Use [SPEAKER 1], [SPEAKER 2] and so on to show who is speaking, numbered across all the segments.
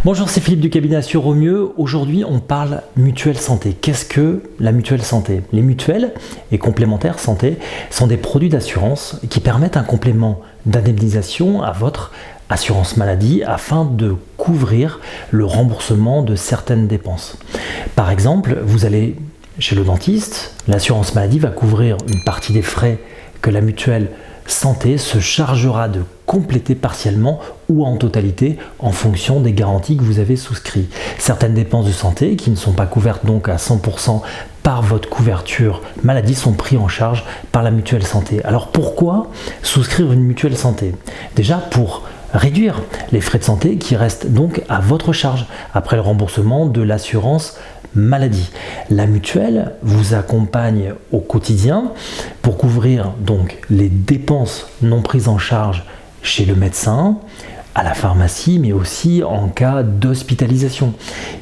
[SPEAKER 1] Bonjour, c'est Philippe du cabinet Assure au mieux. Aujourd'hui, on parle mutuelle santé. Qu'est-ce que la mutuelle santé? Les mutuelles et complémentaires santé sont des produits d'assurance qui permettent un complément d'indemnisation à votre assurance maladie afin de couvrir le remboursement de certaines dépenses. Par exemple, vous allez chez le dentiste, l'assurance maladie va couvrir une partie des frais que la mutuelle santé se chargera de compléter partiellement ou en totalité en fonction des garanties que vous avez souscrites. Certaines dépenses de santé qui ne sont pas couvertes donc à 100% par votre couverture maladie sont prises en charge par la mutuelle santé. Alors pourquoi souscrire une mutuelle santé? Déjà pour réduire les frais de santé qui restent donc à votre charge après le remboursement de l'assurance maladie. La mutuelle vous accompagne au quotidien pour couvrir donc les dépenses non prises en charge chez le médecin, à la pharmacie, mais aussi en cas d'hospitalisation.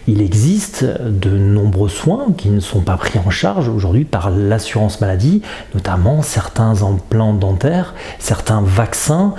[SPEAKER 1] Il existe de nombreux soins qui ne sont pas pris en charge aujourd'hui par l'assurance maladie, notamment certains implants dentaires, certains vaccins,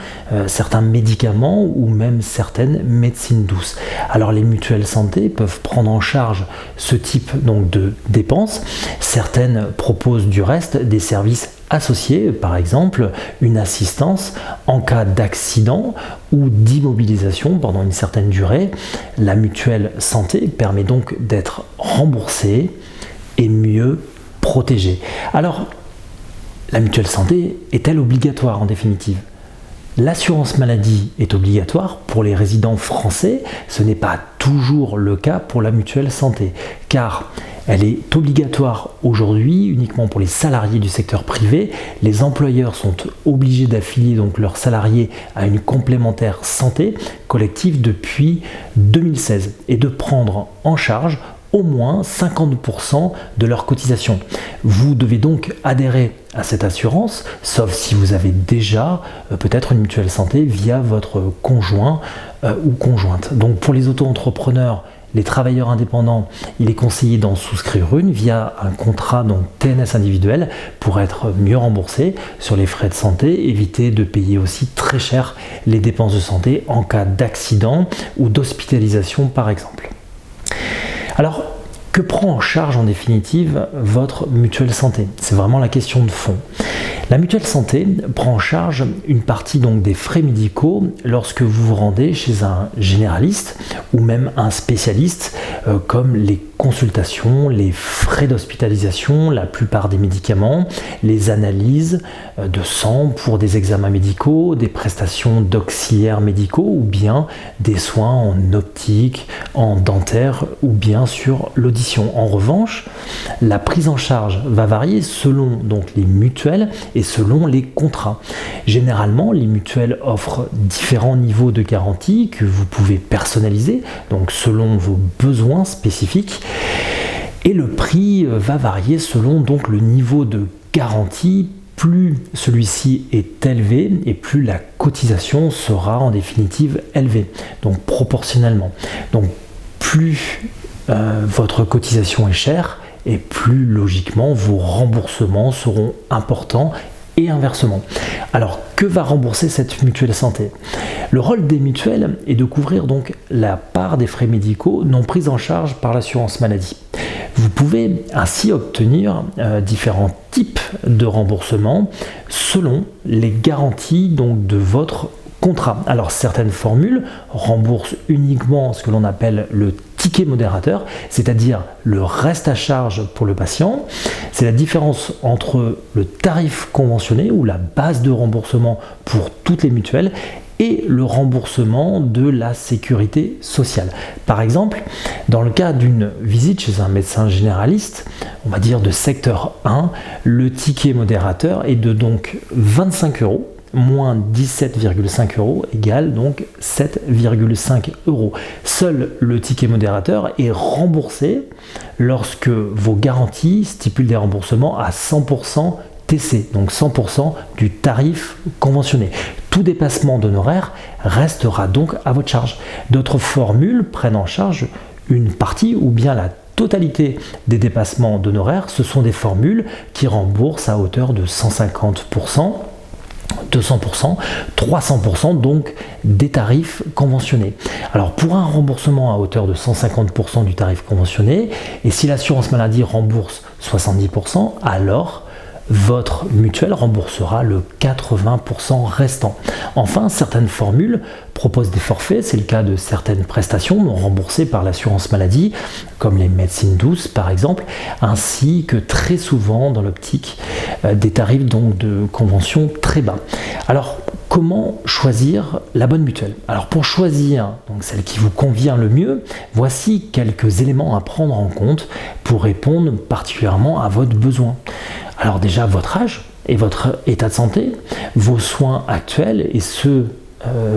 [SPEAKER 1] certains médicaments ou même certaines médecines douces. Alors les mutuelles santé peuvent prendre en charge ce type donc de dépenses. Certaines proposent du reste des services associés, par exemple une assistance en cas d'accident ou d'immobilisation pendant une certaine durée. La mutuelle santé permet donc d'être remboursée et mieux protégée. Alors, la mutuelle santé est-elle obligatoire en définitive? L'assurance maladie est obligatoire pour les résidents français, ce n'est pas toujours le cas pour la mutuelle santé, car elle est obligatoire aujourd'hui uniquement pour les salariés du secteur privé. Les employeurs sont obligés d'affilier donc leurs salariés à une complémentaire santé collective depuis 2016 et de prendre en charge au moins 50% de leur cotisation. Vous devez donc adhérer à cette assurance, sauf si vous avez déjà peut-être une mutuelle santé via votre conjoint ou conjointe. Donc pour les auto-entrepreneurs, les travailleurs indépendants, il est conseillé d'en souscrire une via un contrat donc TNS individuel pour être mieux remboursé sur les frais de santé, éviter de payer aussi très cher les dépenses de santé en cas d'accident ou d'hospitalisation par exemple. Alors, que prend en charge en définitive votre mutuelle santé? C'est vraiment la question de fond. La mutuelle santé prend en charge une partie donc des frais médicaux lorsque vous vous rendez chez un généraliste ou même un spécialiste comme les consultations, les frais d'hospitalisation, la plupart des médicaments, les analyses de sang pour des examens médicaux, des prestations d'auxiliaires médicaux ou bien des soins en optique, en dentaire ou bien sur l'audition. En revanche, la prise en charge va varier selon donc les mutuelles et selon les contrats. Généralement, les mutuelles offrent différents niveaux de garantie que vous pouvez personnaliser, donc selon vos besoins spécifiques. Et le prix va varier selon donc le niveau de garantie. Plus celui-ci est élevé et plus la cotisation sera en définitive élevée, donc proportionnellement. Donc plus votre cotisation est chère et plus logiquement vos remboursements seront importants et inversement. Alors que va rembourser cette mutuelle santé? Le rôle des mutuelles est de couvrir donc la part des frais médicaux non pris en charge par l'assurance maladie. Vous pouvez ainsi obtenir différents types de remboursements selon les garanties donc de votre contrat. Alors certaines formules remboursent uniquement ce que l'on appelle le ticket modérateur, c'est-à-dire le reste à charge pour le patient. C'est la différence entre le tarif conventionné ou la base de remboursement pour toutes les mutuelles et le remboursement de la sécurité sociale. Par exemple, dans le cas d'une visite chez un médecin généraliste, on va dire de secteur 1, le ticket modérateur est de donc 25 € moins 17,5 € égale donc 7,5 €. Seul le ticket modérateur est remboursé lorsque vos garanties stipulent des remboursements à 100% TC, donc 100% du tarif conventionné. Tout dépassement d'honoraires restera donc à votre charge. D'autres formules prennent en charge une partie ou bien la totalité des dépassements d'honoraires. Ce sont des formules qui remboursent à hauteur de 150% 200%, 300% donc des tarifs conventionnés. Alors pour un remboursement à hauteur de 150% du tarif conventionné, et si l'assurance maladie rembourse 70%, alors votre mutuelle remboursera le 80% restant. Enfin, certaines formules proposent des forfaits, c'est le cas de certaines prestations non remboursées par l'assurance maladie, comme les médecines douces par exemple, ainsi que très souvent dans l'optique des tarifs donc de convention très bas. Alors, comment choisir la bonne mutuelle? Alors pour choisir donc celle qui vous convient le mieux, voici quelques éléments à prendre en compte pour répondre particulièrement à votre besoin. Alors déjà votre âge et votre état de santé, vos soins actuels et ceux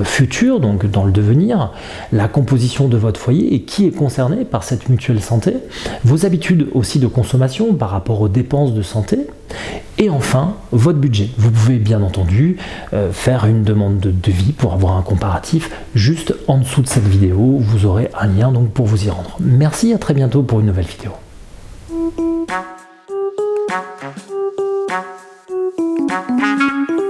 [SPEAKER 1] futurs, donc dans le devenir, la composition de votre foyer et qui est concerné par cette mutuelle santé, vos habitudes aussi de consommation par rapport aux dépenses de santé, et enfin votre budget. Vous pouvez bien entendu faire une demande de devis pour avoir un comparatif juste en dessous de cette vidéo. Vous aurez un lien donc pour vous y rendre. Merci, à très bientôt pour une nouvelle vidéo.
[SPEAKER 2] Thank you.